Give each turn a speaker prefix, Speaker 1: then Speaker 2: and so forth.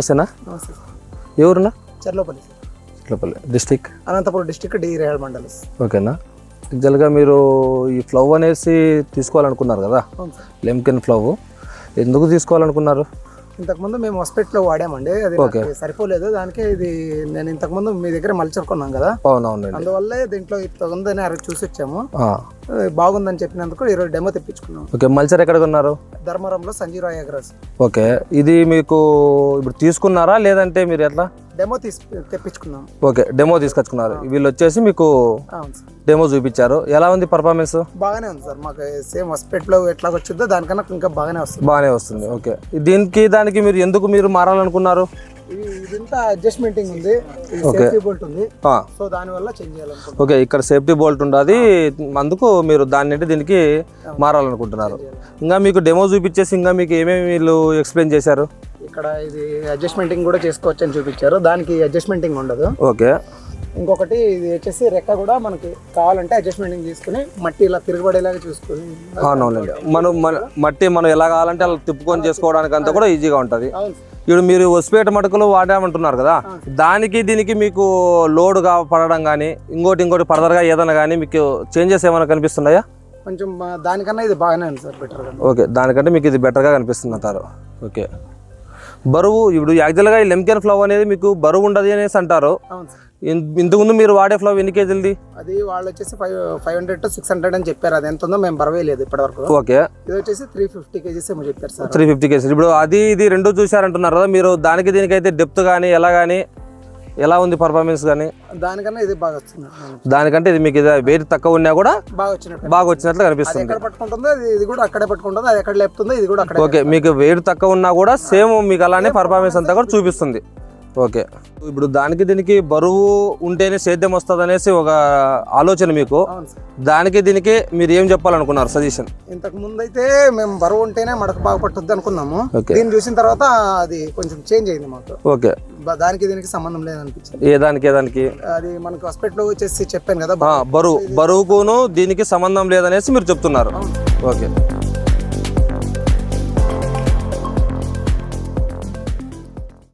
Speaker 1: నమస్తేనా?
Speaker 2: నమస్తే.
Speaker 1: ఎవరున్నా?
Speaker 2: చర్లపల్లి.
Speaker 1: చర్లపల్లి డిస్టిక్,
Speaker 2: అనంతపురం డిస్టిక్, డి రేయాడ్ మండలం.
Speaker 1: ఓకేనా. యాక్చువల్గా మీరు ఈ ఫ్లవ్ అనేసి తీసుకోవాలనుకున్నారు కదా,
Speaker 2: అవును సార్.
Speaker 1: లెమ్కెన్ ఫ్లవ్ ఎందుకు తీసుకోవాలనుకున్నారు?
Speaker 2: ఇంతకుముందు మేము హాస్పిటల్లో వాడామండి, అది నాకు సరిపోలేదు. దానికి ఇది నేను ఇంతకుముందు మీ దగ్గర మల్చర్ కొన్నాం కదా,
Speaker 1: అవునవునండి.
Speaker 2: అందువల్లే దీంట్లో ఇట్లా ఉందని అరవై చూసి వచ్చాము. బాగుందని చెప్పినందుకు ఈరోజు డెమో తెప్పించుకున్నాం.
Speaker 1: ఓకే, మల్చర్ ఎక్కడ కొన్నారు?
Speaker 2: ధర్మవరంలో సంజీవ్ రాయ్ అగ్రాస్.
Speaker 1: ఓకే, ఇది మీకు ఇప్పుడు తీసుకున్నారా లేదంటే మీరు ఎట్లా?
Speaker 2: డెమో తెప్పించుకున్నాం.
Speaker 1: ఓకే, డెమో తీసుకొచ్చుకున్నారు. వీళ్ళు వచ్చేసి మీకు
Speaker 2: అవును సార్,
Speaker 1: డెమో చూపించారు. ఎలా ఉంది పర్ఫార్మెన్స్?
Speaker 2: బాగానే ఉంది సార్. మాకు సేమ్ హాస్పిటల్లో ఎట్లా వచ్చిందో దానికన్నా ఇంకా బాగానే వస్తుంది.
Speaker 1: బాగానే వస్తుంది. ఓకే, దానికి మీరు ఎందుకు మారాలనుకున్నారు?
Speaker 2: ఇదంతా అడ్జస్ట్మెంటింగ్ ఉంది, సేఫ్టీ బోల్ట్ ఉంది, సో దాని వల్ల చేంజ్ చేయాలనుకుంటున్నాను.
Speaker 1: ఓకే, ఇక్కడ సేఫ్టీ బోల్ట్ ఉండదు, అందుకు మీరు దాన్ని దీనికి మారాలనుకుంటున్నారు. ఇంకా మీకు డెమో చూపించేసి ఇంకా మీకు ఏమేమి వీళ్ళు ఎక్స్ప్లెయిన్ చేశారు?
Speaker 2: ఇక్కడ ఇది అడ్జస్ట్మెంటింగ్ కూడా చేసుకోవచ్చు అని చూపించారు. దానికి అడ్జస్ట్మెంటింగ్ ఉండదు.
Speaker 1: ఓకే,
Speaker 2: ఇంకొకటి ఇది వచ్చేసి రెక్క కూడా మనకి కావాలంటే అడ్జస్ట్మెంటింగ్ తీసుకుని మట్టి ఇలా తిరగబడేలాగా చూసుకుని.
Speaker 1: అవునవునండి, మట్టి మనం ఎలా కావాలంటే అలా తిప్పుకొని చేసుకోవడానికి అంతా కూడా ఈజీగా ఉంటుంది.
Speaker 2: అవును.
Speaker 1: ఇప్పుడు మీరు వసిపేట మటుకులు వాడామంటున్నారు కదా, దానికి దీనికి మీకు లోడ్ పడడం కానీ ఇంకోటి ఫర్దర్గా ఏదైనా కానీ మీకు చేంజెస్ ఏమైనా కనిపిస్తున్నాయా?
Speaker 2: కొంచెం దానికన్నా ఇది బాగానే ఉంది సార్, బెటర్గా.
Speaker 1: ఓకే, దానికంటే మీకు ఇది బెటర్గా కనిపిస్తుంది అంటారు. ఓకే, బరువు ఇప్పుడు యాక్చువల్గా ఈ లెమ్కెన్ ఫ్లవ్ అనేది మీకు బరువు ఉండదు అనేసి అంటారు. ఇంతకుముందు మీరు వాడే ఫ్లవ్ ఎన్ని కేజీలది?
Speaker 2: అది వాళ్ళు వచ్చేసి 500 to 600 అని చెప్పారు. అది ఎంత ఉందో మేము బరవేయలేదు ఇప్పటి వరకు.
Speaker 1: ఓకే,
Speaker 2: ఇది వచ్చేసి 350 kgs ఏమో చెప్పారు సార్.
Speaker 1: 350 kgs. ఇప్పుడు అది ఇది రెండు చూసారంటున్నారు కదా మీరు, దానికి దీనికైతే డెప్త్ కానీ ఎలా ఉంది పర్ఫార్మెన్స్ కానీ?
Speaker 2: దానికన్నా ఇది బాగా వస్తుంది.
Speaker 1: దానికంటే ఇది మీకు వెయిట్ తక్కువ ఉన్నా కూడా బాగా వచ్చినట్లు కనిపిస్తుంది.
Speaker 2: ఎక్కడ పట్టుకుంటుందో ఇది కూడా అక్కడే పట్టుకుంటుందో, అది ఎక్కడ లేపుతుందో ఇది కూడా అక్కడే.
Speaker 1: ఓకే, మీకు వెయిట్ తక్కువ ఉన్నా కూడా సేమ్ మీకు అలానే పర్ఫార్మెన్స్ అంతా కూడా చూపిస్తుంది. ఓకే, ఇప్పుడు దానికి దీనికి బరువు ఉంటేనే సేద్యం వస్తుంది అనేసి ఒక ఆలోచన మీకు. దానికి దీనికి మీరు ఏం చెప్పాలనుకున్నారు సజెషన్?
Speaker 2: ఇంతకు ముందు అయితే మేము బరువు ఉంటేనే మడక బాగా పట్టుద్ది అనుకున్నాము. దీన్ని చూసిన తర్వాత అది కొంచెం చేంజ్ అయింది మాకు.
Speaker 1: ఓకే,
Speaker 2: దానికి దీనికి సంబంధం లేదనిపించింది.
Speaker 1: ఏదానికి
Speaker 2: అది మనకు హాస్పిటల్ వచ్చేసి చెప్పాను కదా,
Speaker 1: బరువుకును దీనికి సంబంధం లేదనేసి మీరు చెప్తున్నారు. ఓకే.